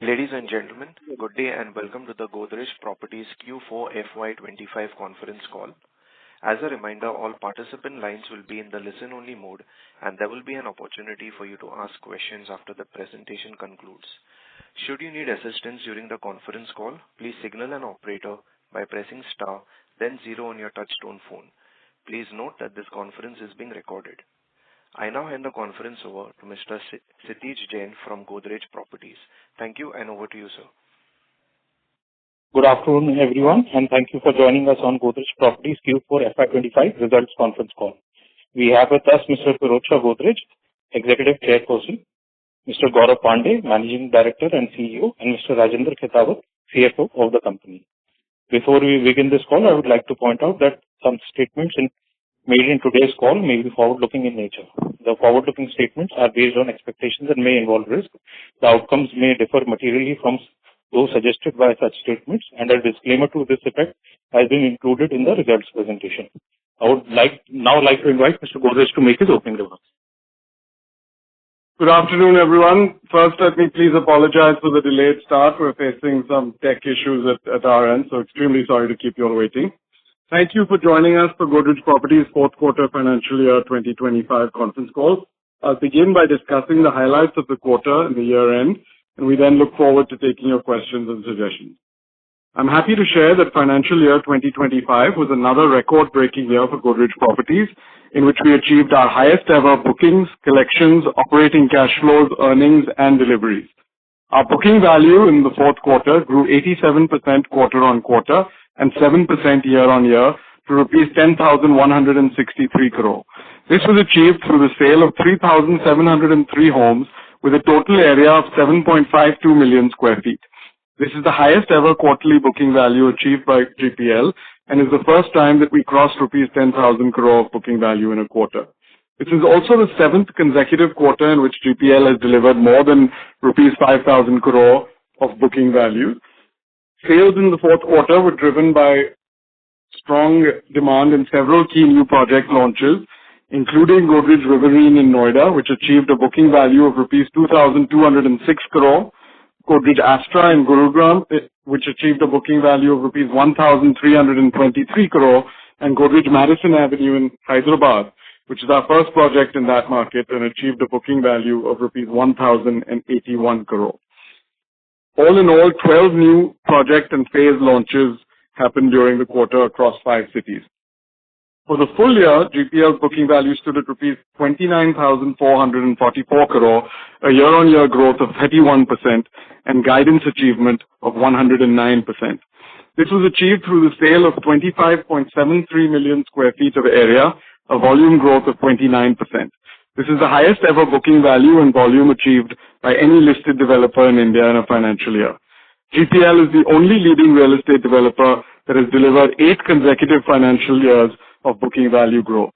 Ladies and gentlemen, good day and welcome to the Godrej Properties Q4 FY'25 conference call. As a reminder, all participant lines will be in the listen-only mode, and there will be an opportunity for you to ask questions after the presentation concludes. Should you need assistance during the conference call, please signal an operator by pressing star, then 0 on your touchtone phone. Please note that this conference is being recorded. I now hand the conference over to Mr. Kshitij Jain from Godrej Properties. Thank you, and over to you, sir. Good afternoon, everyone, and thank you for joining us on Godrej Properties Q4 FY'25 results conference call. We have with us Mr. Pirojsha Godrej, Executive Chairperson, Mr. Gaurav Pandey, Managing Director and CEO, and Mr. Rajendra Khetawat, CFO of the company. Before we begin this call, I would like to point out that some statements made in today's call may be forward-looking in nature. The forward-looking statements are based on expectations and may involve risk. The outcomes may differ materially from those suggested by such statements, and a disclaimer to this effect has been included in the results presentation. I would now like to invite Mr. Godrej to make his opening remarks. Good afternoon, everyone. First, let me please apologize for the delayed start. We're facing some tech issues at our end, so extremely sorry to keep you all waiting. Thank you for joining us for Godrej Properties' fourth quarter financial year 2025 conference call. I'll begin by discussing the highlights of the quarter and the year end, and we then look forward to taking your questions and suggestions. I'm happy to share that financial year 2025 was another record-breaking year for Godrej Properties, in which we achieved our highest ever bookings, collections, operating cash flows, earnings, and deliveries. Our booking value in the fourth quarter grew 87% quarter-on-quarter and 7% year-on-year to rupees 10,163 crore. This was achieved through the sale of 3,703 homes with a total area of 7.52 million square feet. This is the highest ever quarterly booking value achieved by GPL and is the first time that we crossed rupees 10,000 crore of booking value in a quarter. This is also the 7th consecutive quarter in which GPL has delivered more than rupees 5,000 crore of booking value. Sales in the fourth quarter were driven by strong demand in several key new project launches, including Godrej Riverine in Noida, which achieved a booking value of rupees 2,206 crore, Godrej Astra in Gurugram, which achieved a booking value of rupees 1,323 crore, and Godrej Madison Avenue in Hyderabad, which is our first project in that market and achieved a booking value of rupees 1,081 crore. All in all, 12 new project and phase launches happened during the quarter across 5 cities. For the full year, GPL's booking value stood at rupees 29,444 crore, a year-on-year growth of 31% and guidance achievement of 109%. This was achieved through the sale of 25.73 million square feet of area, a volume growth of 29%. This is the highest ever booking value and volume achieved by any listed developer in India in a financial year. GPL is the only leading real estate developer that has delivered 8 consecutive financial years of booking value growth.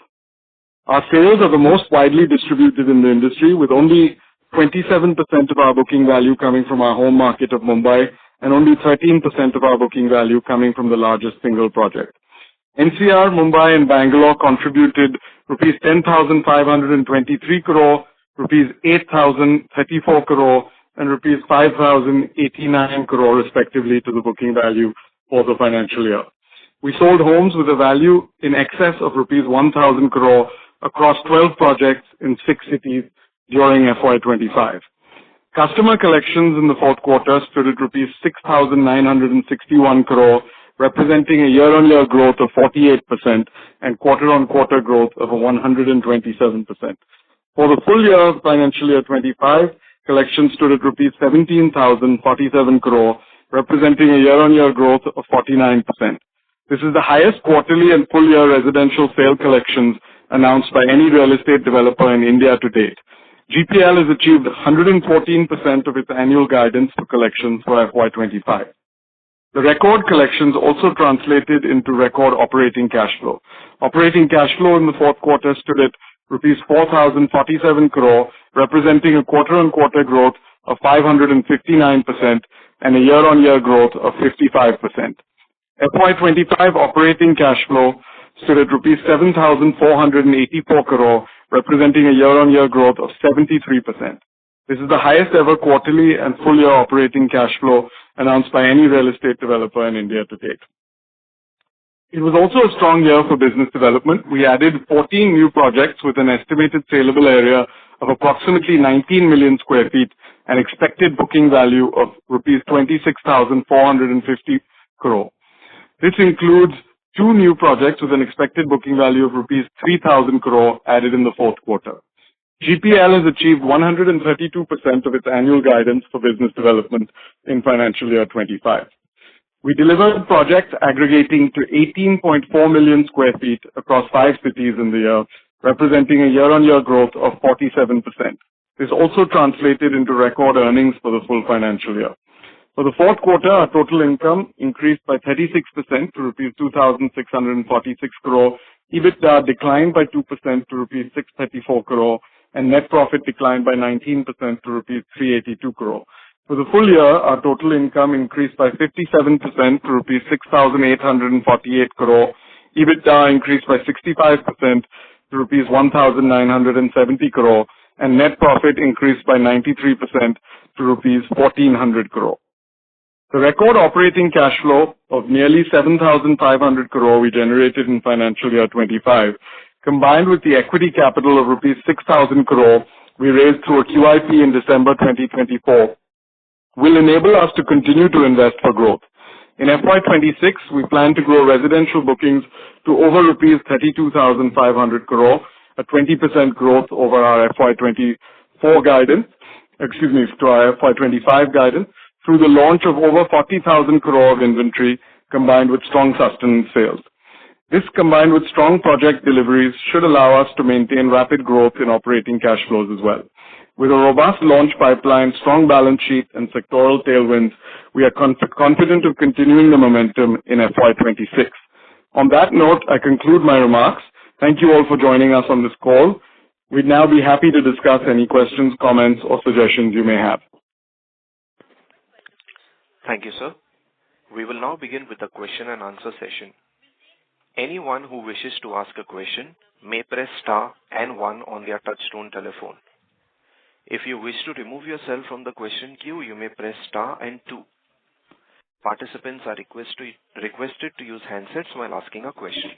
Our sales are the most widely distributed in the industry, with only 27% of our booking value coming from our home market of Mumbai and only 13% of our booking value coming from the largest single project. NCR, Mumbai and Bangalore contributed rupees 10,523 crore, rupees 8,034 crore and rupees 5,089 crore respectively to the booking value for the financial year. We sold homes with a value in excess of rupees 1,000 crore across 12 projects in 6 cities during FY'25. Customer collections in the fourth quarter stood at rupees 6,961 crore, representing a year-on-year growth of 48% and quarter-on-quarter growth of 127%. For the full year of financial year 25, collections stood at rupees 17,047 crore, representing a year-on-year growth of 49%. This is the highest quarterly and full year residential sale collections announced by any real estate developer in India to date. GPL has achieved 114% of its annual guidance for collections for FY'25. The record collections also translated into record operating cash flow. Operating cash flow in the fourth quarter stood at rupees 4,047 crore, representing a quarter-on-quarter growth of 559% and a year-on-year growth of 55%. FY'25 operating cash flow stood at rupees 7,484 crore, representing a year-on-year growth of 73%. This is the highest ever quarterly and full year operating cash flow announced by any real estate developer in India to date. It was also a strong year for business development. We added 14 new projects with an estimated saleable area of approximately 19 million square feet and expected booking value of rupees 26,450 crore. This includes 2 new projects with an expected booking value of rupees 3,000 crore added in the fourth quarter. GPL has achieved 132% of its annual guidance for business development in financial year 25. We delivered projects aggregating to 18.4 million square feet across 5 cities in the year, representing a year-on-year growth of 47%. This also translated into record earnings for the full financial year. For the fourth quarter, our total income increased by 36% to rupees 2,646 crore. EBITDA declined by 2% to rupees 634 crore, and net profit declined by 19% to rupees 382 crore. For the full year, our total income increased by 57% to rupees 6,848 crore. EBITDA increased by 65% to rupees 1,970 crore, and net profit increased by 93% to rupees 1,400 crore. The record operating cash flow of nearly 7,500 crore we generated in financial year 25, combined with the equity capital of rupees 6,000 crore we raised through a QIP in December 2024, will enable us to continue to invest for growth. In FY'26, we plan to grow residential bookings to over rupees 32,500 crore, a 20% growth over our FY'24 guidance, to our FY'25 guidance, through the launch of over 40,000 crore of inventory combined with strong sustenance sales. This, combined with strong project deliveries, should allow us to maintain rapid growth in operating cash flows as well. With a robust launch pipeline, strong balance sheet, and sectoral tailwinds, we are confident of continuing the momentum in FY'26. On that note, I conclude my remarks. Thank you all for joining us on this call. We'd now be happy to discuss any questions, comments, or suggestions you may have. Thank you, sir. We will now begin with the question and answer session. Anyone who wishes to ask a question may press star and 1 on their touchtone telephone. If you wish to remove yourself from the question queue, you may press star and 2. Participants are requested to use handsets while asking a question.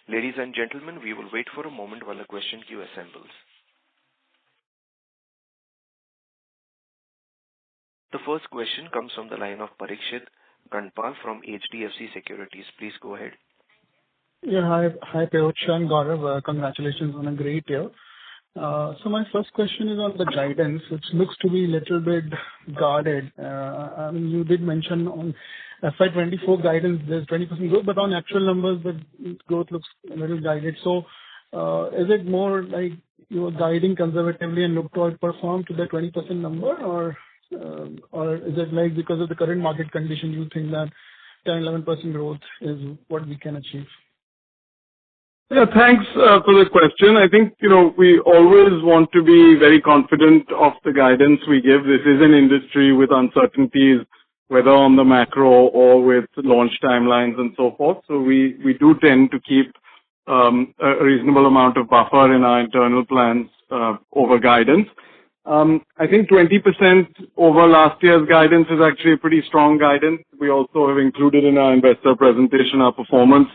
Ladies and gentlemen, we will wait for a moment while the question queue assembles. The first question comes from the line of Parikshit Kandpal from HDFC Securities. Please go ahead. Yeah, hi, Pirojsha and Gaurav. Congratulations on a great year. So my first question is on the guidance, which looks to be a little bit guarded. I mean, you did mention on FY'24 guidance, there's 20% growth, but on actual numbers, the growth looks a little guided. So, is it more like you are guiding conservatively and look to outperform to the 20% number, or is it like because of the current market condition, you think that 10-11% growth is what we can achieve? Yeah, thanks for the question. I think, we always want to be very confident of the guidance we give. This is an industry with uncertainties, whether on the macro or with launch timelines and so forth. So we do tend to keep a reasonable amount of buffer in our internal plans over guidance. I think 20% over last year's guidance is actually a pretty strong guidance. We also have included in our investor presentation our performance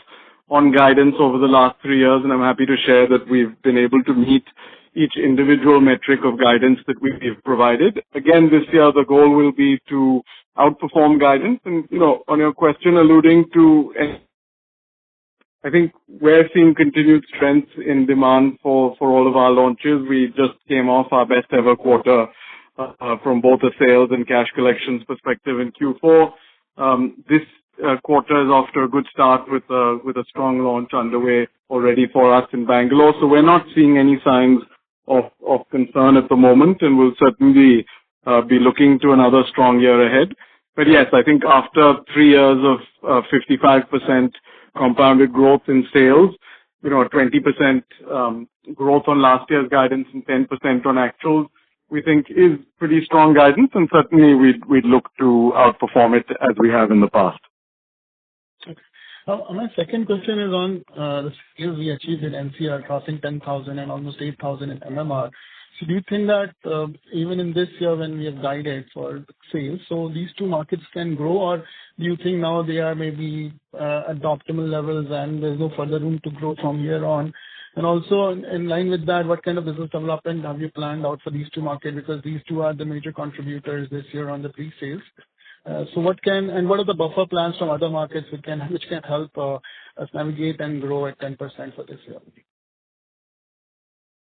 on guidance over the last 3 years, and I'm happy to share that we've been able to meet each individual metric of guidance that we've provided. Again, this year the goal will be to outperform guidance. And, on your question alluding to, I think we're seeing continued strength in demand for all of our launches. We just came off our best ever quarter from both a sales and cash collections perspective in Q4. This quarter is off to a good start with a strong launch underway already for us in Bangalore. So we're not seeing any signs of concern at the moment, and we'll certainly be looking to another strong year ahead. But yes, I think after 3 years of 55% compounded growth in sales, 20% growth on last year's guidance and 10% on actuals, we think is pretty strong guidance, and certainly we'd look to outperform it as we have in the past. Okay. My second question is on the sales we achieved in NCR, crossing 10,000 and almost 8,000 in MMR. So do you think that even in this year when we have guided for sales, so these two markets can grow, or do you think now they are maybe at the optimal levels and there's no further room to grow from here on? And also in line with that, what kind of business development have you planned out for these two markets? Because these two are the major contributors this year on the pre-sales. So what are the buffer plans from other markets which can help us navigate and grow at 10% for this year?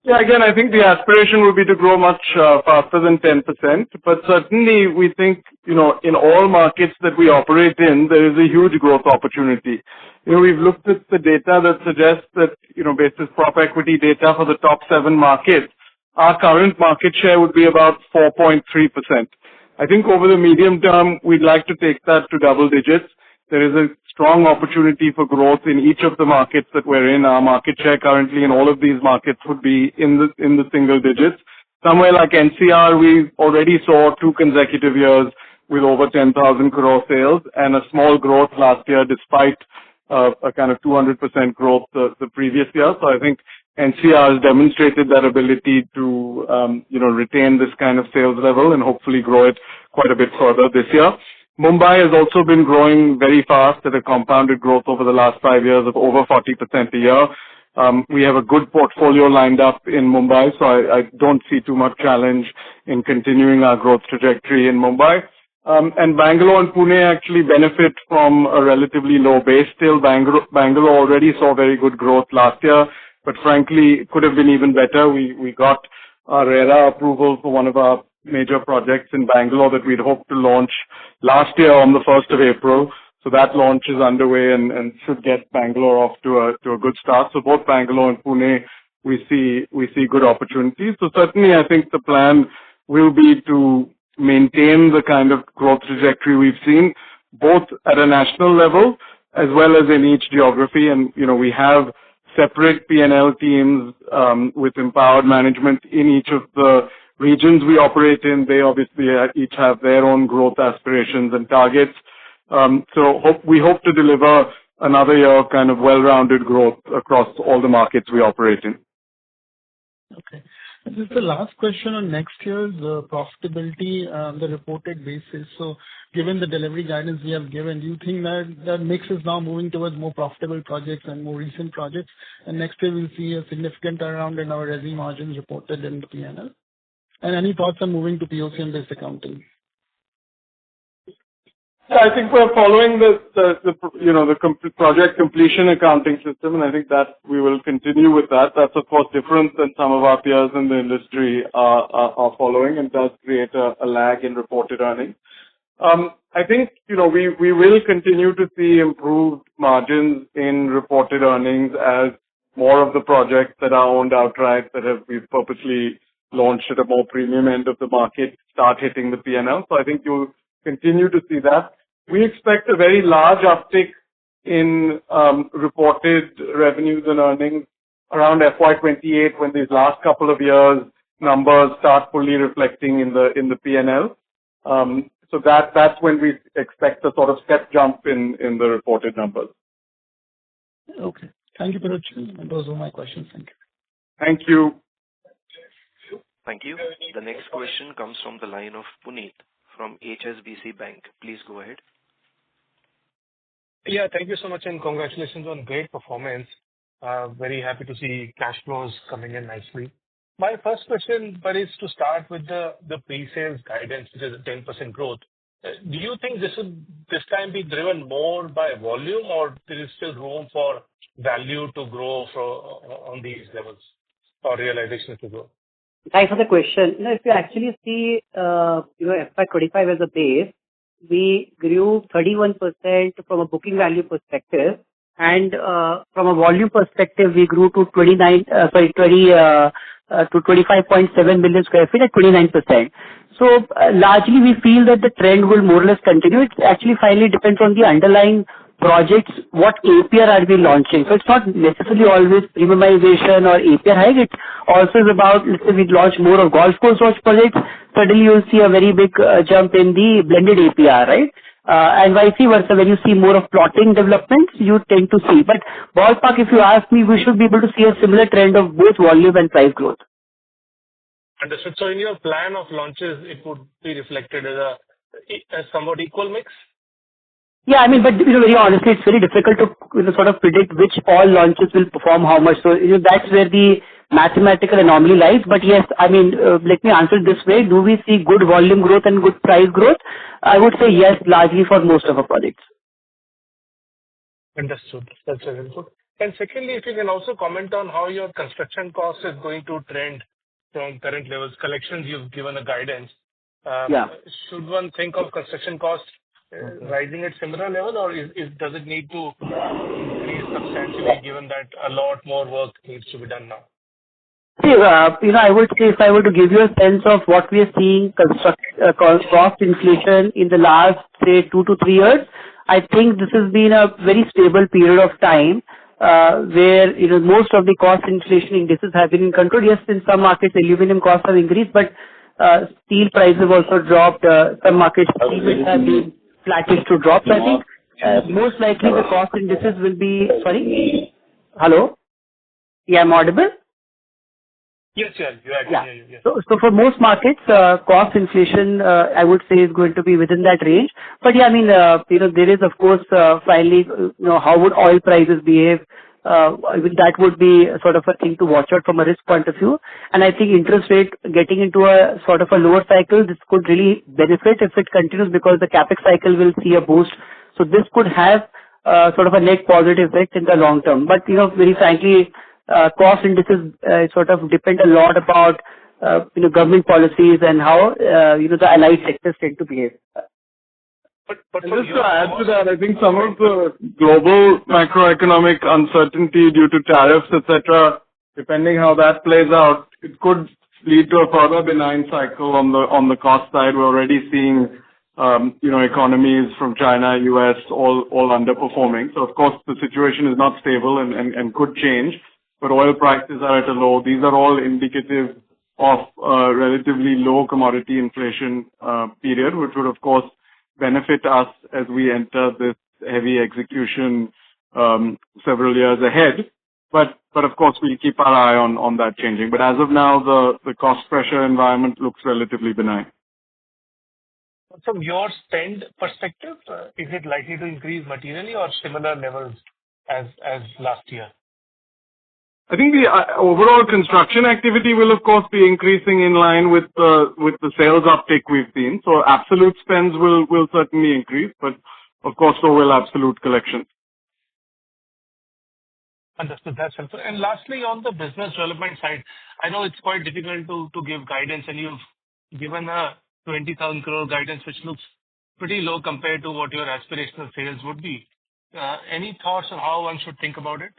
Yeah, again, I think the aspiration would be to grow much faster than 10%, but certainly we think, in all markets that we operate in, there is a huge growth opportunity. We've looked at the data that suggests that, basis prop equity data for the top 7 markets, our current market share would be about 4.3%. I think over the medium term, we'd like to take that to double digits. There is a strong opportunity for growth in each of the markets that we're in. Our market share currently in all of these markets would be in the single digits. Somewhere like NCR, we already saw 2 consecutive years with over 10,000 crore sales and a small growth last year despite a kind of 200% growth the previous year. So I think NCR has demonstrated that ability to, retain this kind of sales level and hopefully grow it quite a bit further this year. Mumbai has also been growing very fast at a compounded growth over the last 5 years of over 40% a year. We have a good portfolio lined up in Mumbai, so I don't see too much challenge in continuing our growth trajectory in Mumbai. And Bangalore and Pune actually benefit from a relatively low base still. Bangalore already saw very good growth last year, but frankly, it could have been even better. We got our RERA approval for one of our major projects in Bangalore that we'd hoped to launch last year on the 1st of April. So that launch is underway and should get Bangalore off to a good start. So both Bangalore and Pune, we see good opportunities. So certainly I think the plan will be to maintain the kind of growth trajectory we've seen, both at a national level as well as in each geography. And, we have separate P&L teams with empowered management in each of the regions we operate in. They obviously each have their own growth aspirations and targets. We hope to deliver another year of kind of well-rounded growth across all the markets we operate in. Okay. This is the last question on next year's profitability on the reported basis. So given the delivery guidance we have given, do you think that mix is now moving towards more profitable projects and more recent projects, and next year we'll see a significant turnaround in our resi margins reported in the P&L? And any thoughts on moving to POCM-based accounting? Yeah, I think we're following the project completion accounting system, and I think that we will continue with that. That's of course different than some of our peers in the industry are following, and does create a lag in reported earnings. I think we will continue to see improved margins in reported earnings as more of the projects that are owned outright we've purposely launched at a more premium end of the market start hitting the P&L. So I think you'll continue to see that. We expect a very large uptick in reported revenues and earnings around FY'28 when these last couple of years numbers start fully reflecting in the P&L. So that's when we expect a sort of step jump in the reported numbers. Okay. Thank you, Pirojshan. Those were my questions. Thank you. Thank you. Thank you. The next question comes from the line of Puneet from HSBC Bank. Please go ahead. Yeah, thank you so much and congratulations on great performance. Very happy to see cash flows coming in nicely. My first question, but is to start with the pre-sales guidance, which is a 10% growth. Do you think this will this time be driven more by volume, or there is still room for value to grow on these levels or realization to grow? Thanks for the question. If you actually see, FY'25 as a base, we grew 31% from a booking value perspective, and from a volume perspective, we grew to 25.7 million square feet at 29%. So largely, we feel that the trend will more or less continue. It actually finally depends on the underlying projects, what APR are we launching. So it's not necessarily always premiumization or APR hike. It also is about, let's say we launch more of golf course projects, suddenly you'll see a very big jump in the blended APR, right? And vice versa, when you see more of plotting developments, you tend to see. But ballpark, if you ask me, we should be able to see a similar trend of both volume and price growth. Understood. So in your plan of launches, it would be reflected as a somewhat equal mix? Yeah, I mean, but very honestly, it's very difficult to sort of predict which all launches will perform how much. So that's where the mathematical anomaly lies. But yes, I mean, let me answer it this way: do we see good volume growth and good price growth? I would say yes, largely for most of our projects. Understood. That's very helpful. And secondly, if you can also comment on how your construction cost is going to trend from current levels. Collections, you've given a guidance. Yeah. Should one think of construction costs rising at similar level, or does it need to increase substantially given that a lot more work needs to be done now? See, I would say if I were to give you a sense of what we are seeing cost inflation in the last, say, 2 to 3 years, I think this has been a very stable period of time, where, most of the cost inflation indices have been in control. Yes, in some markets, aluminum costs have increased, but steel prices have also dropped. Some markets, steel have been flattish to drop. So I think most likely the cost indices will be... Sorry? Hello? Yeah, I'm audible? Yes, you are. Yeah. Yes. So for most markets, cost inflation, I would say, is going to be within that range. But yeah, I mean, there is, of course, finally, how would oil prices behave? That would be sort of a thing to watch out from a risk point of view. And I think interest rate getting into a sort of a lower cycle, this could really benefit if it continues, because the capex cycle will see a boost. So this could have sort of a net positive effect in the long term. But, very frankly, cost indices sort of depend a lot about government policies and how the allied sectors tend to behave. But just to add to that, I think some of the global macroeconomic uncertainty due to tariffs, etc., depending how that plays out, it could lead to a further benign cycle on the cost side. We're already seeing economies from China, US, all underperforming. So of course the situation is not stable and could change. But oil prices are at a low. These are all indicative of relatively low commodity inflation period, which would of course benefit us as we enter this heavy execution several years ahead. But of course we'll keep our eye on that changing. But as of now, the cost pressure environment looks relatively benign. From your spend perspective, is it likely to increase materially or similar levels as last year? I think the overall construction activity will, of course, be increasing in line with the sales uptick we've seen. So absolute spends will certainly increase, but of course, so will absolute collections. Understood. That's helpful. And lastly, on the business development side, I know it's quite difficult to give guidance, and you've given a 20,000 crore guidance, which looks pretty low compared to what your aspirational sales would be. Any thoughts on how one should think about it?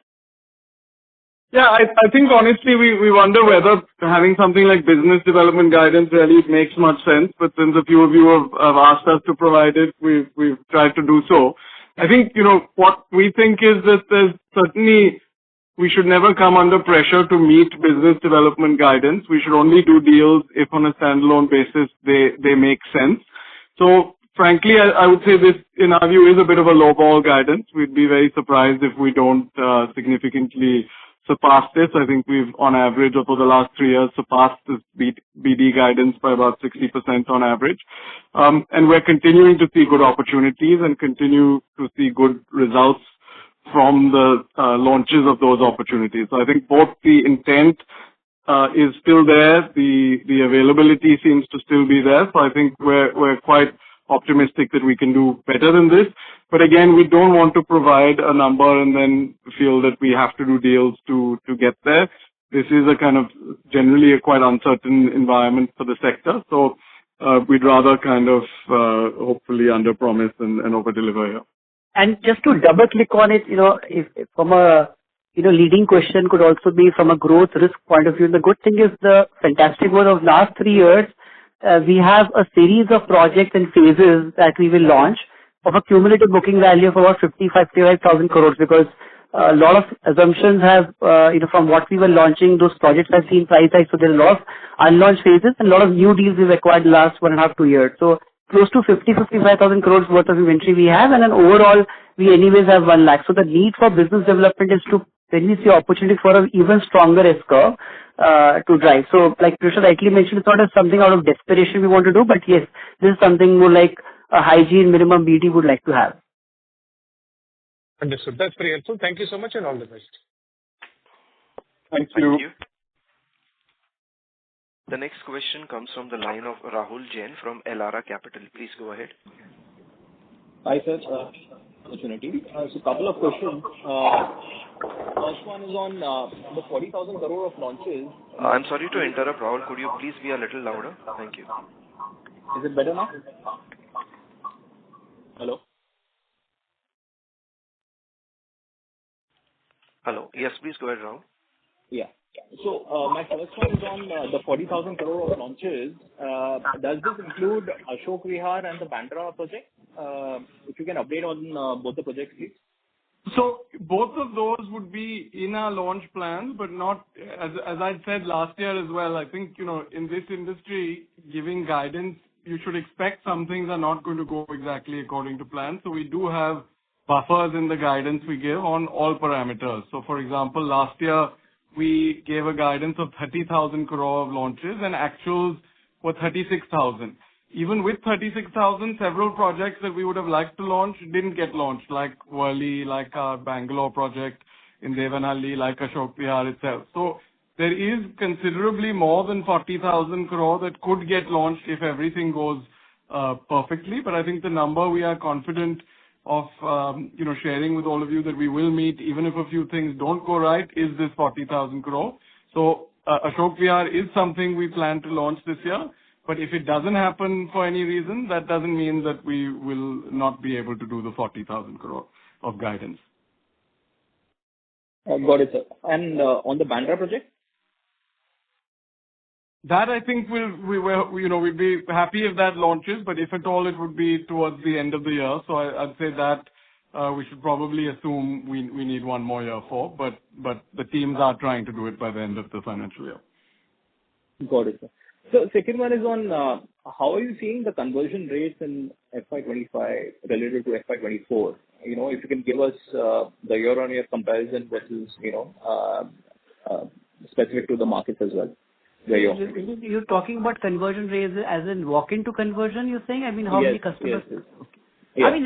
Yeah, I think honestly we wonder whether having something like business development guidance really makes much sense. But since a few of you have asked us to provide it, we've tried to do so. I think, what we think is that there's certainly, we should never come under pressure to meet business development guidance. We should only do deals if on a standalone basis they make sense. So frankly, I would say this, in our view, is a bit of a lowball guidance. We'd be very surprised if we don't significantly surpass this. I think we've, on average, over the last 3 years, surpassed this BD guidance by about 60% on average. And we're continuing to see good opportunities and continue to see good results from the launches of those opportunities. So I think both the intent is still there, the availability seems to still be there. So I think we're quite optimistic that we can do better than this. But again, we don't want to provide a number and then feel that we have to do deals to get there. This is a kind of generally a quite uncertain environment for the sector. So we'd rather kind of hopefully underpromise and over-deliver here. And just to double click on it, if from a leading question could also be from a growth risk point of view. The good thing is the fantastic one of last 3 years, we have a series of projects and phases that we will launch of a cumulative booking value of about 55,000 crores, because a lot of assumptions have, from what we were launching, those projects have seen price hikes. So there are a lot of unlaunched phases and a lot of new deals we've acquired the last 1.5 to 2 years. So close to 55,000 crores worth of inventory we have, and then overall we anyways have 1 lakh. So the need for business development is to then we see opportunity for an even stronger S-curve to drive. So like Prashant rightly mentioned, it's not something out of desperation we want to do, but yes, this is something more like a hygiene minimum BT would like to have. Understood. That's very helpful. Thank you so much and all the best. Thank you. Thank you. The next question comes from the line of Rahul Jain from Elara Capital. Please go ahead. Hi, sir. Opportunity. So couple of questions. First one is on the 40,000 crore of launches. I'm sorry to interrupt, Rahul. Could you please be a little louder? Thank you. Is it better now? Hello? Hello. Yes, please go ahead, Rahul. Yeah. So my first one is on the 40,000 crore of launches. Does this include Ashok Vihar and the Bandra project? If you can update on both the projects, please. So both of those would be in our launch plans, but not, as I said last year as well, I think, in this industry, giving guidance, you should expect some things are not going to go exactly according to plan. So we do have buffers in the guidance we give on all parameters. So for example, last year, we gave a guidance of 30,000 crore of launches and actuals were 36,000. Even with 36,000, several projects that we would have liked to launch didn't get launched, like Worli, like our Bangalore project in Devanhalli, like Ashok Vihar itself. So there is considerably more than 40,000 crore that could get launched if everything goes perfectly. But I think the number we are confident of sharing with all of you that we will meet, even if a few things don't go right, is this 40,000 crore. So Ashok Vihar is something we plan to launch this year. But if it doesn't happen for any reason, that doesn't mean that we will not be able to do the 40,000 crore of guidance. Got it, sir. And on the Bandra project? That I think we'd be happy if that launches, but if at all, it would be towards the end of the year. So I'd say that we should probably assume we need one more year for, but the teams are trying to do it by the end of the financial year. Got it, sir. So second one is on how are you seeing the conversion rates in FY'25 related to FY'24? If you can give us the year-on-year comparison versus, specific to the markets as well. You're talking about conversion rates as in walk-into conversion, you're saying? I mean, how many customers? Yes. I mean,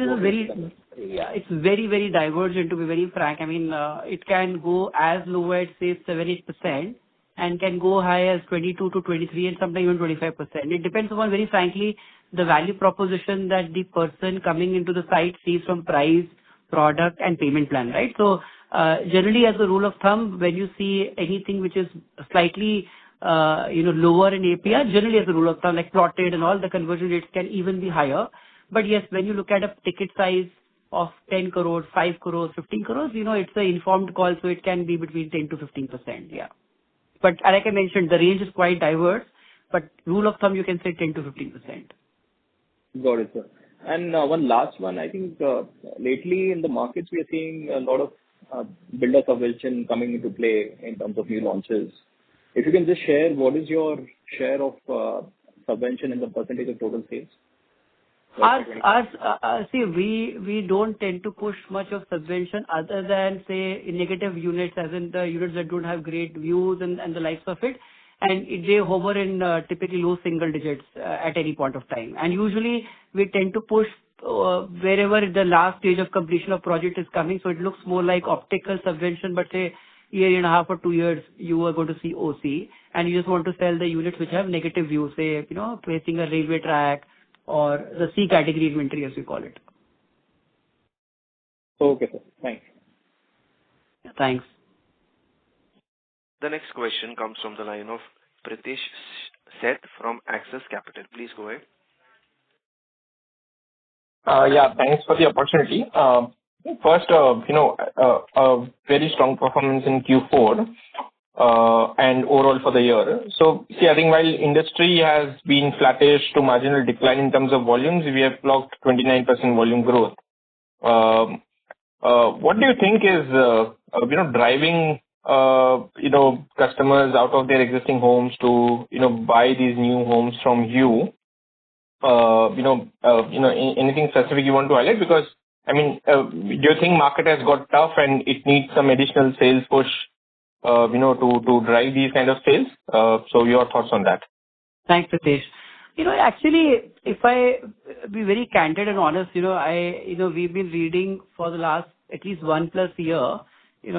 it's very, very divergent, to be very frank. I mean, it can go as low as, say, 7-8%. And can go high as 22 to 23 and sometimes even 25%. It depends upon, very frankly, the value proposition that the person coming into the site sees from price, product, and payment plan, right? So generally, as a rule of thumb, when you see anything which is slightly lower in APR, generally as a rule of thumb, like plotted and all, the conversion rates can even be higher. But yes, when you look at a ticket size of 10 crores, 5 crores, 15 crores, it's an informed call, so it can be between 10 to 15%. Yeah. But like I mentioned, the range is quite diverse, but rule of thumb, you can say 10 to 15%. Got it, sir. And one last one, I think lately in the markets, we are seeing a lot of builder subvention coming into play in terms of new launches. If you can just share, what is your share of subvention in the percentage of total sales? See, we don't tend to push much of subvention other than, say, negative units, as in the units that don't have great views and the likes of it. And they hover in typically low single digits at any point of time. And usually we tend to push wherever the last stage of completion of project is coming. So it looks more like optical subvention, but say year and a half or 2 years, you are going to see OC. And you just want to sell the units which have negative views, say, placing a railway track, or the C category inventory, as we call it. Okay, sir. Thanks. Thanks. The next question comes from the line of Pritesh Seth from Axis Capital. Please go ahead. Thanks for the opportunity. First, a very strong performance in Q4 and overall for the year. So, I think while industry has been flattish to marginal decline in terms of volumes, we have clocked 29% volume growth. What do you think is, driving, customers out of their existing homes to, buy these new homes from you? Anything specific you want to highlight? Because I mean, do you think market has got tough and it needs some additional sales push, to drive these kind of sales? So your thoughts on that? Thanks, Pritesh. Actually, if I be very candid and honest, we've been reading for the last at least 1+ year, a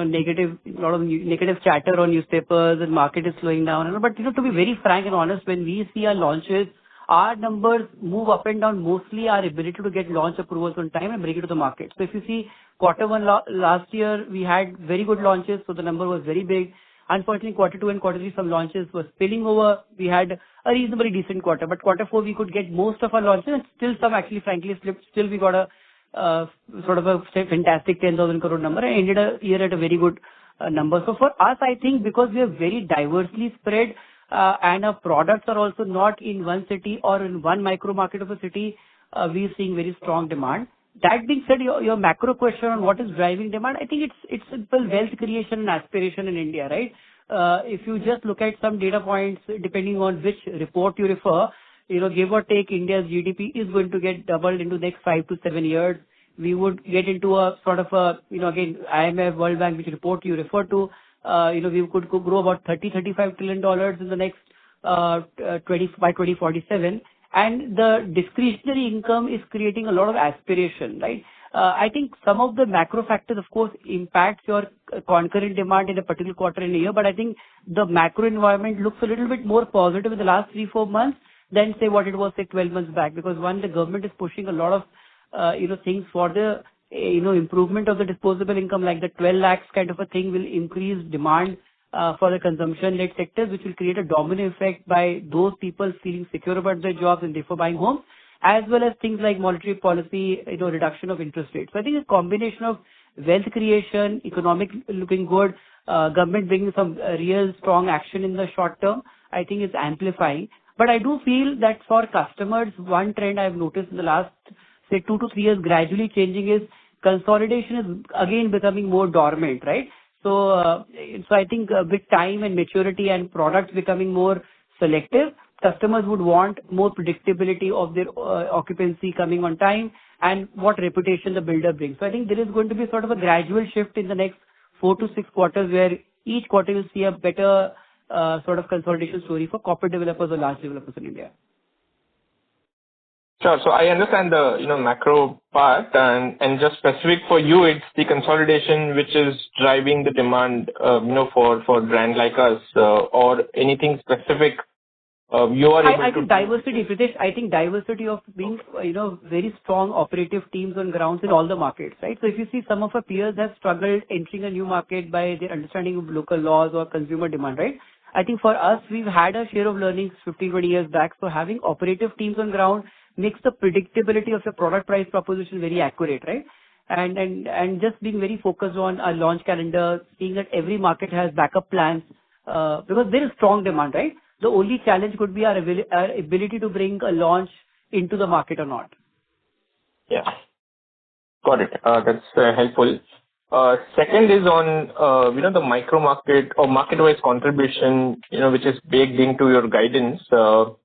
lot of negative chatter on newspapers and market is slowing down. But, to be very frank and honest, when we see our launches, our numbers move up and down, mostly our ability to get launch approvals on time and bring it to the market. So if you see Q1 last year, we had very good launches, so the number was very big. Unfortunately, Q2 and Q3, some launches were spilling over. We had a reasonably decent quarter, but Q4 we could get most of our launches and still some actually frankly slipped. Still we got a sort of a fantastic 10,000 crore number and ended a year at a very good number. So for us, I think because we are very diversely spread and our products are also not in one city or in one micro market of a city, we are seeing very strong demand. That being said, your macro question on what is driving demand, I think it's simple wealth creation and aspiration in India, right? If you just look at some data points, depending on which report you refer, give or take, India's GDP is going to get doubled into the next 5 to 7 years. We would get into a sort of again, IMF, World Bank, which report you refer to, we could grow about $35 trillion in the next by 2047. And the discretionary income is creating a lot of aspiration, right? I think some of the macro factors, of course, impact your concurrent demand in a particular quarter in a year, but I think the macro environment looks a little bit more positive in the last 3-4 months than say what it was say 12 months back, because one, the government is pushing a lot of things for the improvement of the disposable income, like the 12 lakhs kind of a thing will increase demand for the consumption-led sectors, which will create a domino effect by those people feeling secure about their jobs and therefore buying homes, as well as things like monetary policy, reduction of interest rates. So I think a combination of wealth creation, economic looking good, government bringing some real strong action in the short term, I think is amplifying. But I do feel that for customers, one trend I've noticed in the last, say, 2 to 3 years gradually changing is consolidation is again becoming more dormant, right? So I think with time and maturity and products becoming more selective, customers would want more predictability of their occupancy coming on time and what reputation the builder brings. So I think there is going to be sort of a gradual shift in the next 4 to 6 quarters where each quarter will see a better sort of consolidation story for corporate developers or large developers in India. Sure. So I understand the macro part, and just specific for you, it's the consolidation which is driving the demand, for brand like us, or anything specific. You are able I think diversity, Pritesh. I think diversity of being, very strong operative teams on grounds in all the markets, right? So if you see some of our peers have struggled entering a new market by their understanding of local laws or consumer demand, right? I think for us, we've had a share of learnings 15, 20 years back. So having operative teams on ground makes the predictability of your product price proposition very accurate, right? And just being very focused on our launch calendar, seeing that every market has backup plans, because there is strong demand, right? The only challenge could be our ability to bring a launch into the market or not. Yeah. Got it. That's helpful. Second is on, the micro market or market-wise contribution, which is baked into your guidance. Do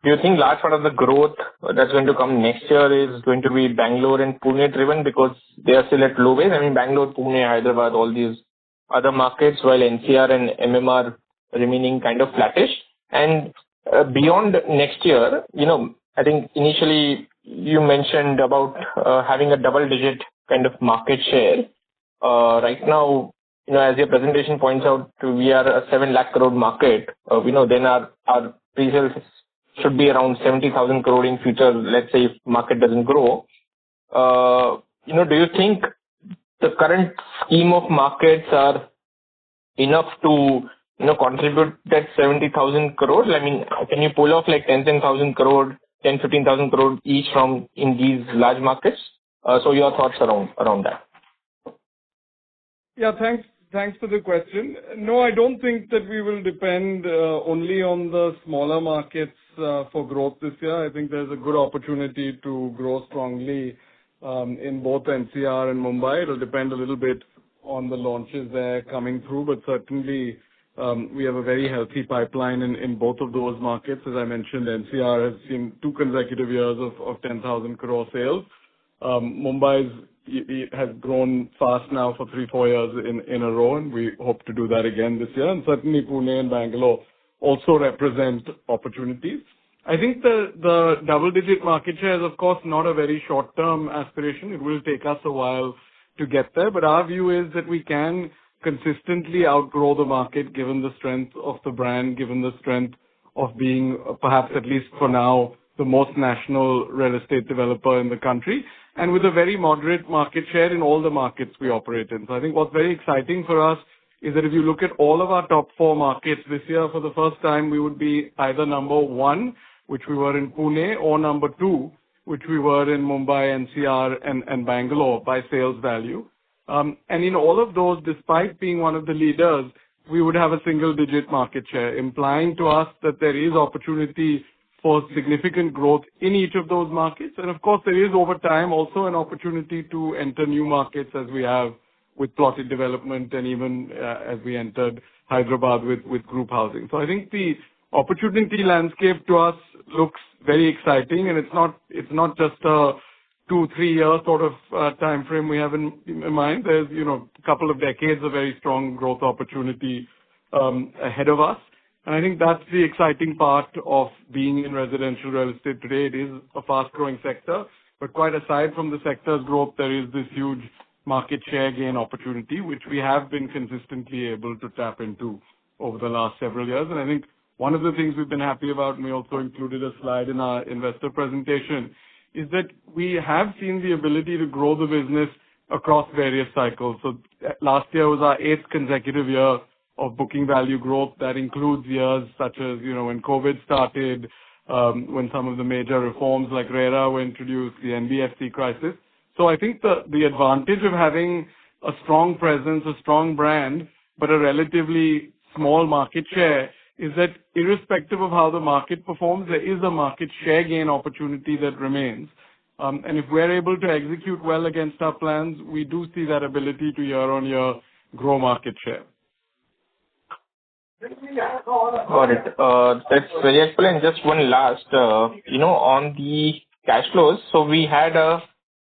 you think large part of the growth that's going to come next year is going to be Bangalore and Pune driven because they are still at low base? I mean, Bangalore, Pune, Hyderabad, all these other markets, while NCR and MMR remaining kind of flattish. And beyond next year, I think initially you mentioned about having a double-digit kind of market share. Right now, as your presentation points out, we are a 7 lakh crore market. Then our pre-sales should be around 70,000 crore in future, let's say if market doesn't grow. Do you think the current scheme of markets are enough to, contribute that 70,000 crores? I mean, can you pull off like 10,000 crore, 15,000 crore each from in these large markets? So your thoughts around that. Yeah, thanks for the question. No, I don't think that we will depend only on the smaller markets for growth this year. I think there's a good opportunity to grow strongly in both NCR and Mumbai. It'll depend a little bit on the launches there coming through, but certainly We have a very healthy pipeline in both of those markets. As I mentioned, NCR has seen 2 consecutive years of 10,000 crore sales. Mumbai has grown fast now for 3-4 years in a row, and we hope to do that again this year. And certainly Pune and Bangalore also represent opportunities. I think the double-digit market share is, of course, not a very short-term aspiration. It will take us a while to get there, but our view is that we can consistently outgrow the market given the strength of the brand, given the strength of being perhaps, at least for now, the most national real estate developer in the country, and with a very moderate market share in all the markets we operate in. So I think what's very exciting for us is that if you look at all of our top 4 markets this year, for the first time, we would be either number 1, which we were in Pune, or number 2, which we were in Mumbai, NCR, and Bangalore by sales value. And in all of those, despite being one of the leaders, we would have a single-digit market share, implying to us that there is opportunity for significant growth in each of those markets. And of course, there is over time also an opportunity to enter new markets as we have with plotted development and even as we entered Hyderabad with group housing. So I think the opportunity landscape to us looks very exciting, and it's not just a 2-3 year sort of time frame we have in mind. There's a couple of decades of very strong growth opportunity ahead of us, and I think that's the exciting part of being in residential real estate today. It is a fast-growing sector, but quite aside from the sector's growth, there is this huge market share gain opportunity, which we have been consistently able to tap into over the last several years. And I think one of the things we've been happy about, and we also included a slide in our investor presentation, is that we have seen the ability to grow the business across various cycles. So last year was our 8th consecutive year of booking value growth. That includes years such as, when COVID started, when some of the major reforms like RERA were introduced, the NBFC crisis. So I think the advantage of having a strong presence, a strong brand, but a relatively small market share is that irrespective of how the market performs, there is a market share gain opportunity that remains. And if we're able to execute well against our plans, we do see that ability to year-on-year grow market share. Got it. That's very helpful. And just one last, on the cash flows. So we had a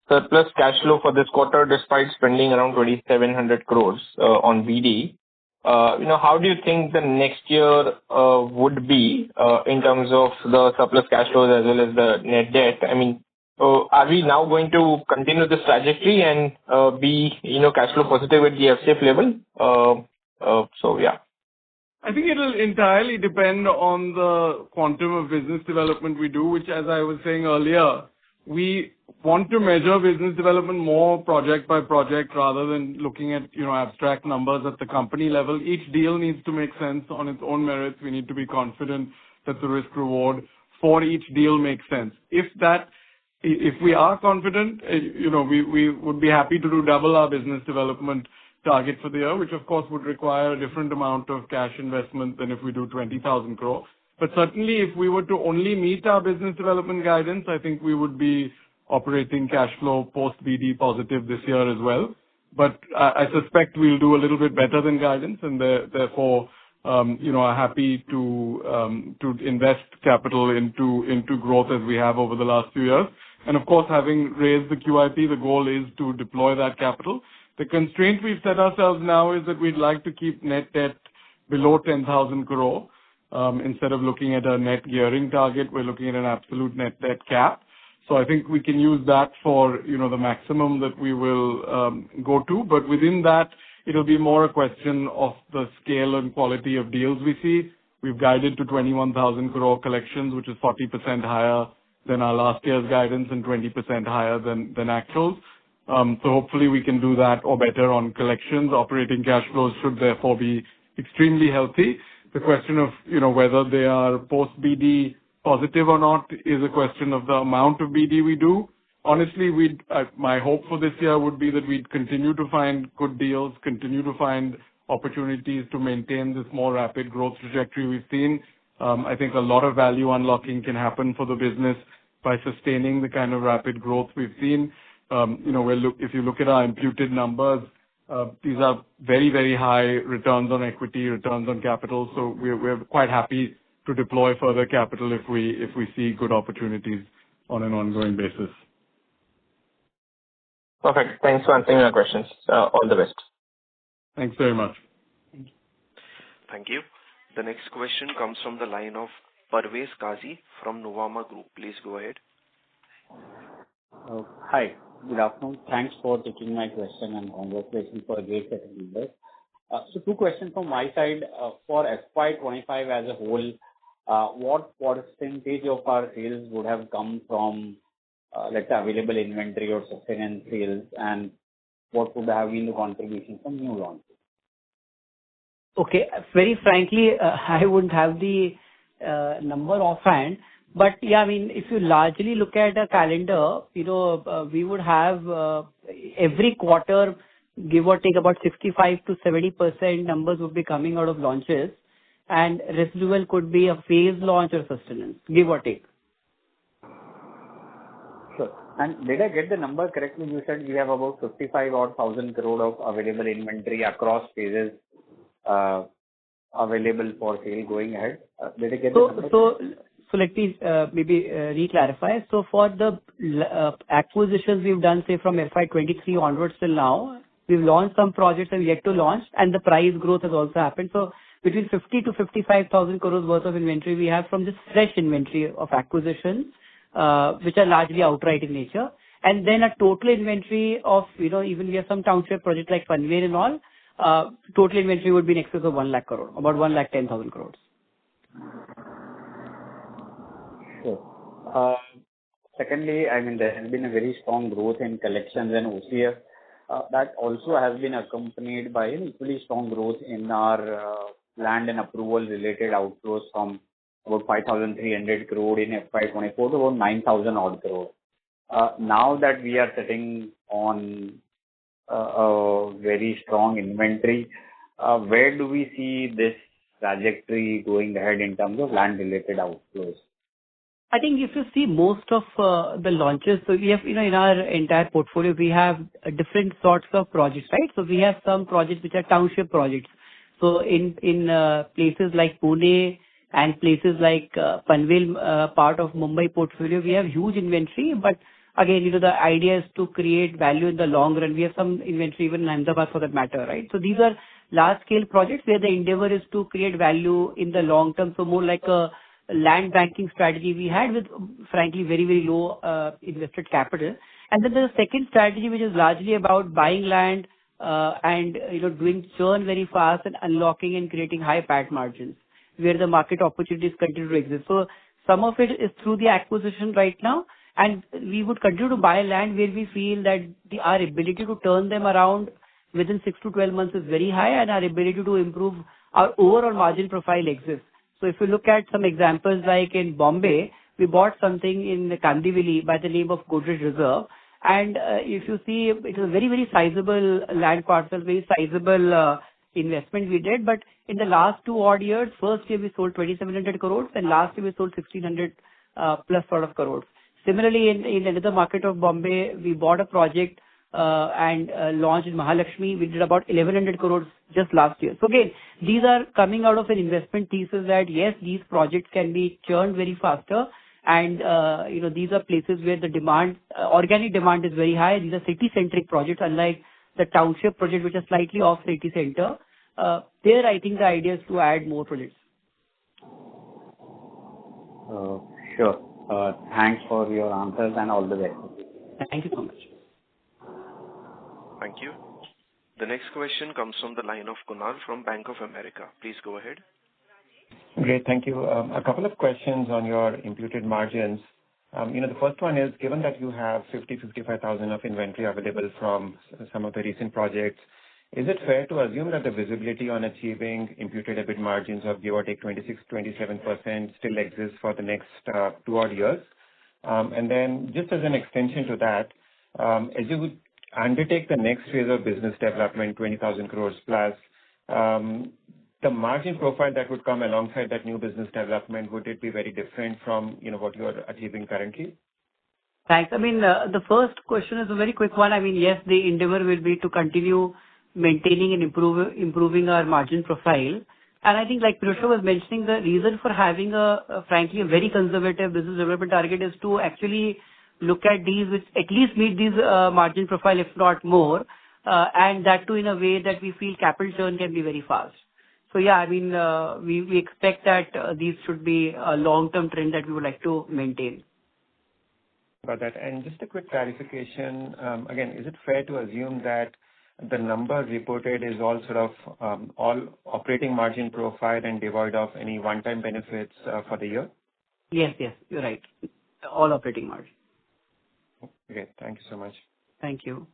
surplus cash flow for this quarter despite spending around 2,700 crores on BD. How do you think the next year would be in terms of the surplus cash flows as well as the net debt? I mean, are we now going to continue this trajectory and be, cash flow positive at the FCF level? Yeah. I think it'll entirely depend on the quantum of business development we do, which, as I was saying earlier, we want to measure business development more project by project rather than looking at, abstract numbers at the company level. Each deal needs to make sense on its own merits. We need to be confident that the risk reward for each deal makes sense. If we are confident, we would be happy to do double our business development target for the year, which of course would require a different amount of cash investment than if we do 20,000 crore. But certainly if we were to only meet our business development guidance, I think we would be operating cash flow post-BD positive this year as well. But I suspect we'll do a little bit better than guidance, and therefore, are happy to invest capital into growth as we have over the last few years. And of course, having raised the QIP, the goal is to deploy that capital. The constraint we've set ourselves now is that we'd like to keep net debt below 10,000 crore. Instead of looking at a net gearing target, we're looking at an absolute net debt cap. So I think we can use that for, the maximum that we will go to. But within that, it'll be more a question of the scale and quality of deals we see. We've guided to 21,000 crore collections, which is 40% higher than our last year's guidance and 20% higher than actuals. So hopefully we can do that or better on collections. Operating cash flows should therefore be extremely healthy. The question of, whether they are post-BD positive or not is a question of the amount of BD we do. Honestly, my hope for this year would be that we'd continue to find good deals, continue to find opportunities to maintain this more rapid growth trajectory we've seen. I think a lot of value unlocking can happen for the business by sustaining the kind of rapid growth we've seen. If you look at our imputed numbers, These are very, very high returns on equity, returns on capital. So we're quite happy to deploy further capital if we see good opportunities on an ongoing basis. Perfect. Thanks for answering my questions. All the best. Thanks very much. Thank you. The next question comes from the line of Parvez Qazi from Nuvama Group. Please go ahead. Hi. Good afternoon. Thanks for taking my question and congratulations for a great set of numbers. So two questions from my side. For FY'25 as a whole, what percentage of our sales would have come from, let's say, available inventory or sustenance sales, and what would have been the contribution from new launches? Okay. Very frankly, I wouldn't have the number offhand. But yeah, I mean, if you largely look at a calendar, we would have every quarter, give or take about 65 to 70% numbers would be coming out of launches, and residual could be a phase launch or sustenance, give or take. Sure. And did I get the number correctly? You said we have about 55,000 crore of available inventory across phases available for sale going ahead. Did I get the number? So let me maybe re-clarify. So for the acquisitions we've done, say from FY'23 onwards till now, we've launched some projects and yet to launch, and the price growth has also happened. So between 50 to 55,000 crores worth of inventory we have from just fresh inventory of acquisitions, which are largely outright in nature. And then a total inventory of, even we have some township projects like Panvel and all, total inventory would be in excess of 1 lakh crore, about 1,10,000 crores. Sure. Secondly, I mean, there has been a very strong growth in collections and OCF. That also has been accompanied by an equally strong growth in our land and approval related outflows from about 5,300 crore in FY'24 to about 9,000 odd crore. Now that we are sitting on a very strong inventory, where do we see this trajectory going ahead in terms of land related outflows? I think if you see most of the launches, so we have, in our entire portfolio, we have different sorts of projects, right? So we have some projects which are township projects. So in places like Pune and places like Panvel, part of Mumbai portfolio, we have huge inventory. But again, the idea is to create value in the long run. We have some inventory even in Ahmedabad for that matter, right? So these are large scale projects where the endeavor is to create value in the long term. So more like a land banking strategy we had with, frankly, very, very low invested capital. And then there's a second strategy which is largely about buying land and doing churn very fast and unlocking and creating high PAT margins where the market opportunities continue to exist. So some of it is through the acquisition right now, and we would continue to buy land where we feel that our ability to turn them around within 6 to 12 months is very high, and our ability to improve our overall margin profile exists. So if you look at some examples like in Bombay, we bought something in Kandivali by the name of Godrej Reserve. And if you see, it was a very, very sizable land parcel, very sizable investment we did. But in the last 2 odd years, first year we sold 2,700 crores and last year we sold 1,600 plus sort of crores. Similarly, in another market of Bombay, we bought a project and launched in Mahalakshmi. We did about 1,100 crores just last year. So again, these are coming out of an investment thesis that yes, these projects can be churned very faster, and these are places where the demand, organic demand is very high. These are city-centric projects, unlike the township project, which is slightly off city center. There, I think the idea is to add more projects. Sure. Thanks for your answers and all the best. Thank you so much. Thank you. The next question comes from the line of Kunal from Bank of America. Please go ahead. Great. Thank you. A couple of questions on your imputed margins. The first one is, given that you have 55,000 of inventory available from some of the recent projects, is it fair to assume that the visibility on achieving imputed EBIT margins of give or take 26-27% still exists for the next 2 odd years? And then just as an extension to that, as you would undertake the next phase of business development, 20,000 crores plus, the margin profile that would come alongside that new business development, would it be very different from what you are achieving currently? Thanks. I mean, the first question is a very quick one. I mean, yes, the endeavor will be to continue maintaining and improving our margin profile. And I think like Pirojsha was mentioning, the reason for having frankly, a very conservative business development target is to actually look at these which at least meet these margin profile, if not more, and that too in a way that we feel capital churn can be very fast. So yeah, I mean, we expect that these should be a long-term trend that we would like to maintain. About that. And just a quick clarification, again, is it fair to assume that the number reported is all sort of all operating margin profile and devoid of any one-time benefits for the year? Yes, you're right. All operating margin. Okay, thank you so much. Thank you.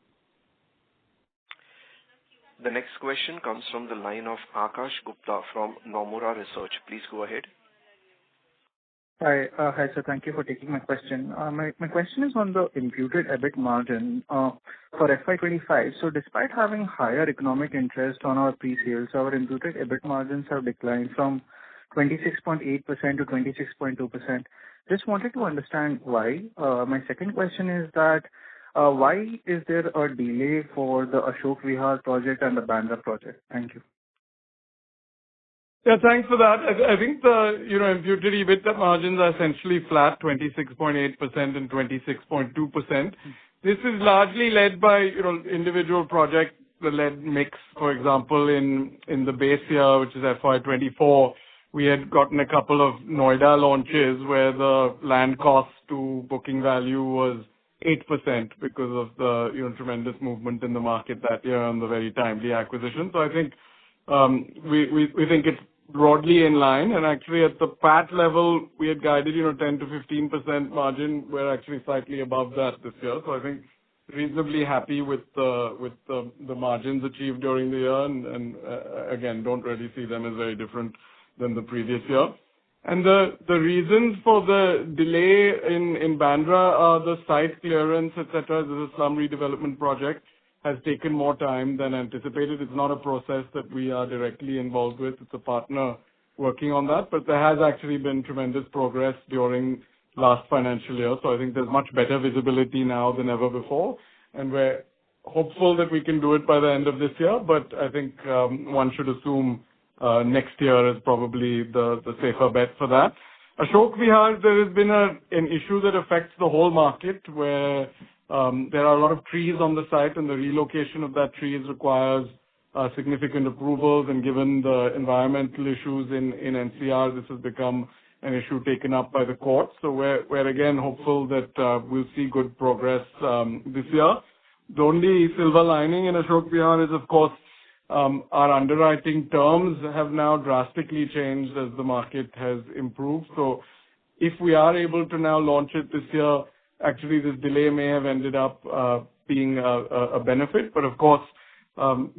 The next question comes from the line of Akash Gupta from Nomura Research. Please go ahead. Hi, sir. Thank you for taking my question. My question is on the imputed EBIT margin for FY'25. So despite having higher economic interest on our pre-sales, our imputed EBIT margins have declined from 26.8% to 26.2%. Just wanted to understand why. My second question is that why is there a delay for the Ashok Vihar project and the Bandra project? Thank you. Yeah, thanks for that. I think the, imputed EBITDA margins are essentially flat, 26.8% and 26.2%. This is largely led by, individual project-led mix. For example, in the base year, which is FY'24, we had gotten a couple of Noida launches where the land cost to booking value was 8% because of the, tremendous movement in the market that year and the very timely acquisition. So I think we think it's broadly in line, and actually at the PAT level, we had guided, 10 to 15% margin. We're actually slightly above that this year. So I think reasonably happy with the margins achieved during the year, and again, don't really see them as very different than the previous year. And the reasons for the delay in Bandra are the site clearance, etc. This is a slum redevelopment project, has taken more time than anticipated. It's not a process that we are directly involved with. It's a partner working on that, but there has actually been tremendous progress during last financial year. So I think there's much better visibility now than ever before, and we're hopeful that we can do it by the end of this year, but I think one should assume next year is probably the safer bet for that. Ashok Vihar, there has been an issue that affects the whole market where there are a lot of trees on the site, and the relocation of that trees requires significant approvals, and given the environmental issues in NCR, this has become an issue taken up by the court. So we're again hopeful that we'll see good progress this year. The only silver lining in Ashok Vihar is, of course, our underwriting terms have now drastically changed as the market has improved. So if we are able to now launch it this year, actually this delay may have ended up being a benefit. But of course,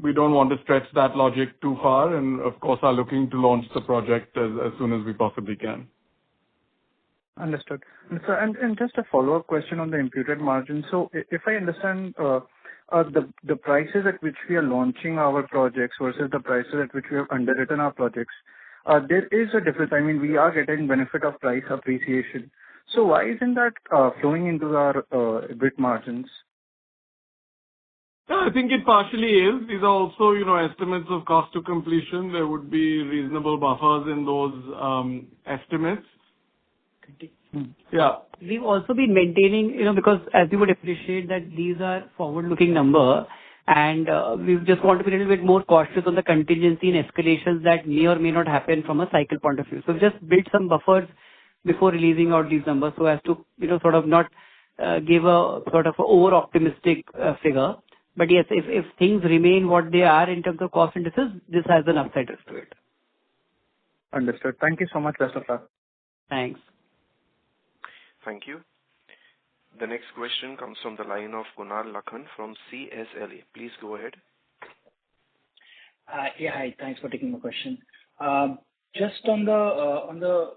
we don't want to stretch that logic too far, and of course are looking to launch the project as soon as we possibly can. Understood. And just a follow-up question on the imputed margin. So if I understand, the prices at which we are launching our projects versus the prices at which we have underwritten our projects, there is a difference. I mean, we are getting benefit of price appreciation. So why isn't that flowing into our EBIT margins? Yeah, I think it partially is. These are also, estimates of cost to completion. There would be reasonable buffers in those estimates. Yeah. We've also been maintaining, because as you would appreciate that these are forward-looking number, and we just want to be a little bit more cautious on the contingency and escalations that may or may not happen from a cycle point of view. So just build some buffers before releasing out these numbers so as to, sort of not give a sort of over-optimistic figure. But yes, if things remain what they are in terms of cost indices, this has an upside risk to it. Understood. Thank you so much. Best of luck. Thanks. Thank you. The next question comes from the line of Kunal Lakhan from CSLA. Please go ahead. Yeah, hi. Thanks for taking my question. Just on the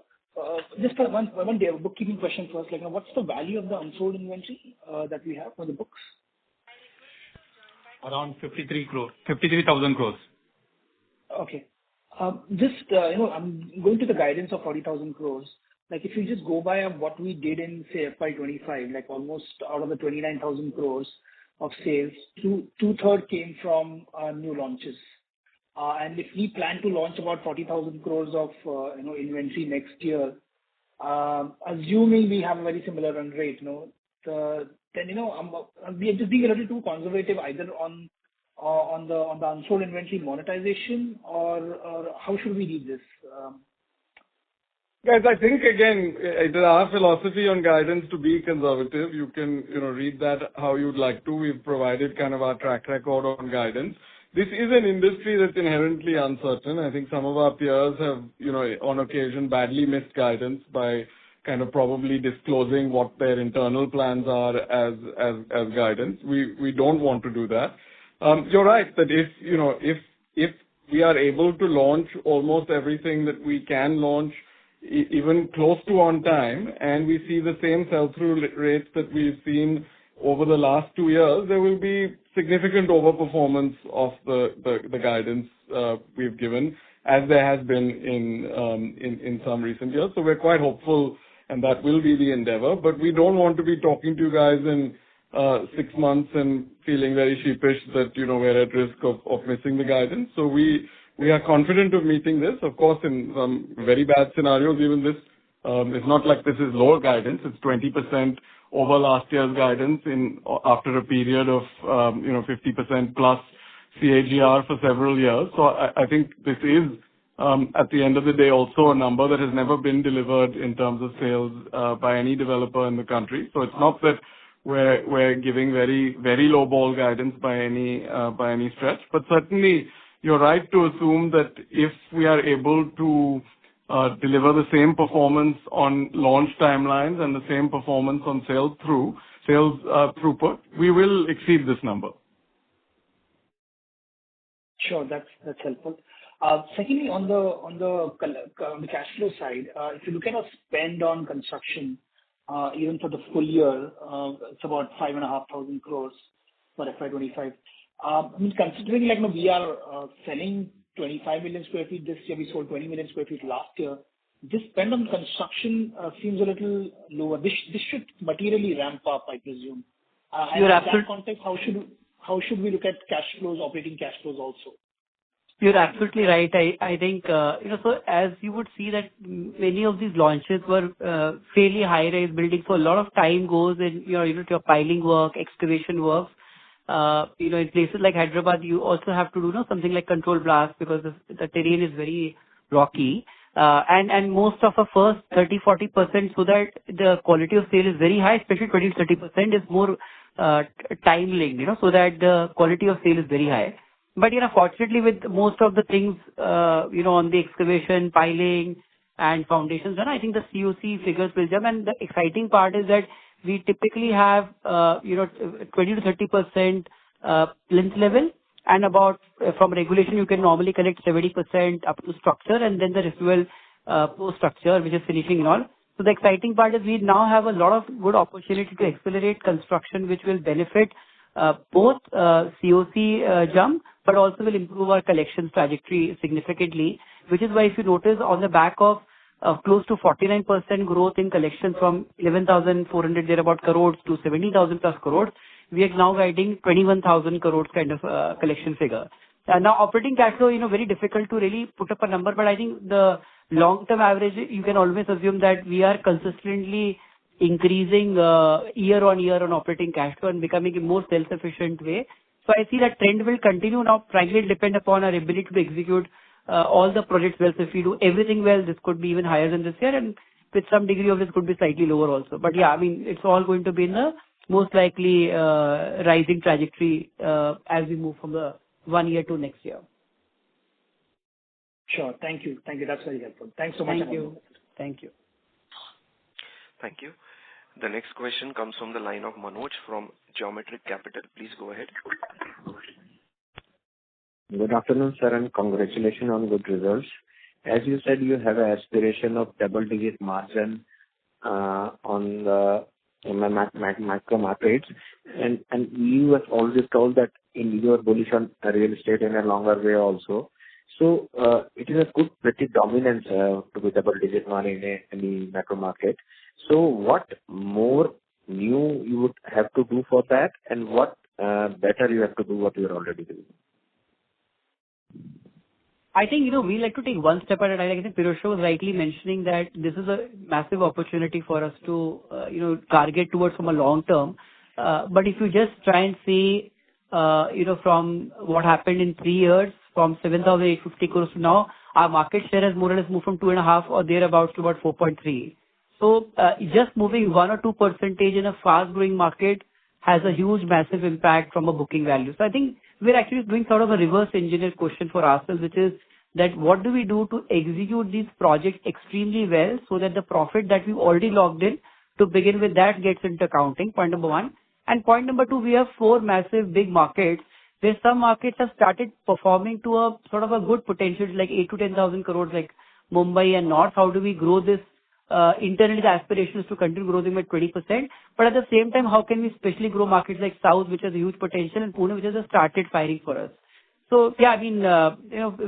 just one bookkeeping question first. Like, what's the value of the unsold inventory that we have for the books? Around 53,000 crores. Okay. Just I'm going to the guidance of 40,000 crores. Like, if you just go by what we did in, say, FY'25, like almost out of the 29,000 crores, of sales, two-thirds came from new launches. And if we plan to launch about 40,000 crores of inventory next year, assuming we have a very similar run rate, then we are just being a little too conservative either on the unsold inventory monetization or how should we read this? Guys, I think again, it is our philosophy on guidance to be conservative. You can, read that how you'd like to. We've provided kind of our track record on guidance. This is an industry that's inherently uncertain. I think some of our peers have, on occasion badly missed guidance by kind of probably disclosing what their internal plans are as guidance. We don't want to do that. You're right that if we are able to launch almost everything that we can launch even close to on time, and we see the same sell-through rates that we've seen over the last 2 years, there will be significant overperformance of the guidance we've given, as there has been in some recent years. So we're quite hopeful, and that will be the endeavor. But we don't want to be talking to you guys in 6 months and feeling very sheepish that we're at risk of missing the guidance. So we are confident of meeting this. Of course, in some very bad scenarios, even this, it's not like this is lower guidance. It's 20% over last year's guidance after a period of, 50% plus CAGR for several years. So I think this is, at the end of the day, also a number that has never been delivered in terms of sales by any developer in the country. So it's not that we're giving very, very low ball guidance by any stretch, but certainly you're right to assume that if we are able to deliver the same performance on launch timelines and the same performance on sales throughput, we will exceed this number. Sure, that's helpful. Secondly, on the cash flow side, if you look at our spend on construction, even for the full year, it's about 5,500 crores for FY'25. Considering we are selling 25 million square feet this year, we sold 20 million square feet last year. This spend on construction seems a little lower. This should materially ramp up, I presume. And in that context, how should we look at cash flows, operating cash flows also? You're absolutely right. I think, so as you would see that many of these launches were fairly high-rise buildings, so a lot of time goes in your piling work, excavation work. In places like Hyderabad, you also have to do something like control blast because the terrain is very rocky. And most of the first 30-40%, so that the quality of sale is very high, especially 20-30% is more time linked, so that the quality of sale is very high. But fortunately, with most of the things, on the excavation, piling, and foundations, I think the COC figures will jump. And the exciting part is that we typically have 20-30% plinth level, and about from regulation you can normally collect 70% up to structure, and then the residual post structure, which is finishing and all. So the exciting part is we now have a lot of good opportunity to accelerate construction, which will benefit both COC jump, but also will improve our collections trajectory significantly, which is why if you notice on the back of close to 49% growth in collections from 11,400 thereabout crores to 70,000 plus crores, we are now guiding 21,000 crores kind of collection figure. Now operating cash flow, very difficult to really put up a number, but I think the long-term average, you can always assume that we are consistently increasing year on year on operating cash flow and becoming a more self-sufficient way. So I see that trend will continue now. Frankly, it depend upon our ability to execute all the projects well. So if we do everything well, this could be even higher than this year, and with some degree of this could be slightly lower also. But yeah, it's all going to be in the most likely rising trajectory as we move from the 1 year to next year. Sure. Thank you. That's very helpful. Thanks so much. Thank you. Thank you. The next question comes from the line of Manoj from Geometric Capital. Please go ahead. Good afternoon, sir, and congratulations on good results. As you said, you have an aspiration of double-digit margin on the micro markets, and you have always told that you are bullish on real estate in a longer way also. So it is a good, pretty dominance to be double-digit one in any macro market. So what more new you would have to do for that, and what better you have to do what you are already doing? I think, we like to take one step at a time. I think Pirojsha was rightly mentioning that this is a massive opportunity for us to, target towards from a long term. But if you just try and see, from what happened in 3 years, from 7,850 crores to now, our market share has more or less moved from 2.5 or thereabouts to about 4.3. So just moving 1 or 2% in a fast-growing market has a huge, massive impact from a booking value. So I think we're actually doing sort of a reverse engineer question for ourselves, which is that what do we do to execute these projects extremely well so that the profit that we've already logged in to begin with that gets into accounting, point number one. And point number two, we have 4 massive big markets where some markets have started performing to a sort of a good potential, like 8 to 10,000 crores, like Mumbai and North. How do we grow this? Internally, the aspiration is to continue growing by 20%. But at the same time, how can we especially grow markets like South, which has a huge potential, and Pune, which has just started firing for us? So, yeah, I mean,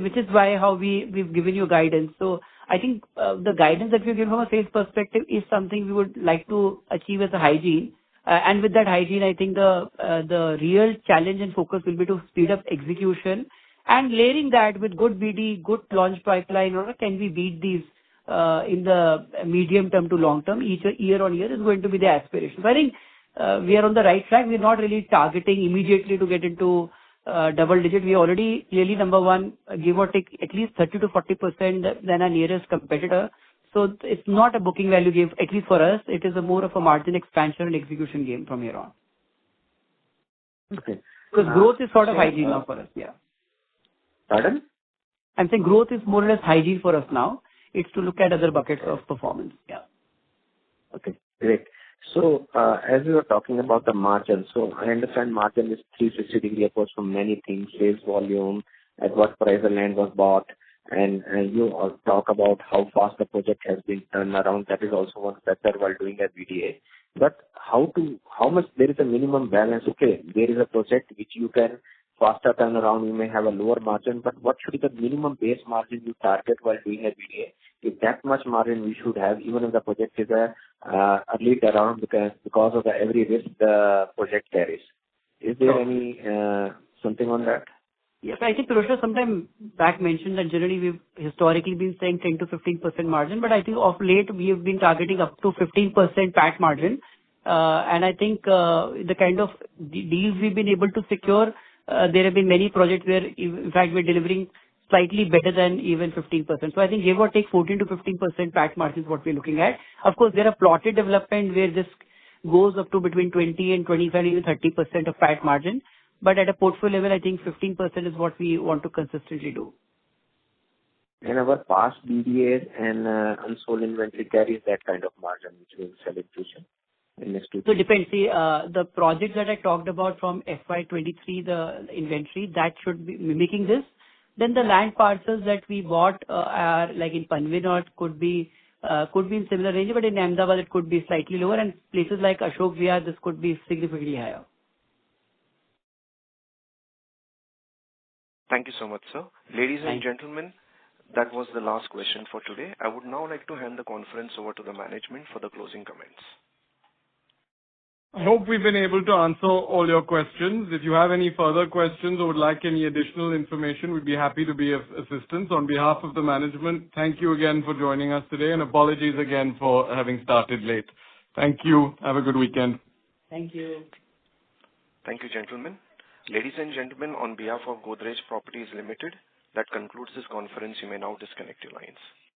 which is why we've given you guidance. So I think the guidance that we've given from a sales perspective is something we would like to achieve as a hygiene. And with that hygiene, I think the real challenge and focus will be to speed up execution and layering that with good BD, good launch pipeline, or can we beat these in the medium term to long term? Each year on year is going to be the aspiration. So I think we are on the right track. We're not really targeting immediately to get into double digit. We already clearly number one, give or take at least 30 to 40% than our nearest competitor. So it's not a booking value game, at least for us. It is more of a margin expansion and execution game from here on. Okay. Because growth is sort of hygiene now for us. Yeah. Pardon? I'm saying growth is more or less hygiene for us now. It's to look at other buckets of performance. Yeah. Okay, great. So, as we were talking about the margin, so I understand margin is 360-degree approach from many things, sales volume, at what price the land was bought, and you all talk about how fast the project has been turned around. That is also one factor while doing a VDA. But how much there is a minimum balance? Okay, there is a project which you can faster turnaround, you may have a lower margin, but what should be the minimum base margin you target while doing a VDA? If that much margin we should have, even if the project is a early turnaround because of the every risk the project carries. Is there any something on that? Yes, I think Pirojsha sometime back mentioned that generally we've historically been saying 10 to 15% margin, but I think of late we have been targeting up to 15% PAT margin. And I think the kind of deals we've been able to secure, there have been many projects where, in fact, we're delivering slightly better than even 15%. So I think give or take 14 to 15% PAT margin is what we're looking at. Of course, there are plotted development where this goes up to between 20 and 25, even 30% of PAT margin. But at a portfolio level, I think 15% is what we want to consistently do. And our past BDAs and unsold inventory carries that kind of margin, which will sell in future. So it depends. See, the projects that I talked about from FY'23, the inventory, that should be mimicking this. Then the land parcels that we bought are like in Panvel could be in similar range, but in Ahmedabad it could be slightly lower, and places like Ashok Vihar, this could be significantly higher. Thank you so much, sir. Ladies and gentlemen, that was the last question for today. I would now like to hand the conference over to the management for the closing comments. I hope we've been able to answer all your questions. If you have any further questions or would like any additional information, we'd be happy to be of assistance. On behalf of the management, thank you again for joining us today, and apologies again for having started late. Thank you. Have a good weekend. Thank you. Thank you, gentlemen. Ladies and gentlemen, on behalf of Godrej Properties Limited, that concludes this conference. You may now disconnect your lines.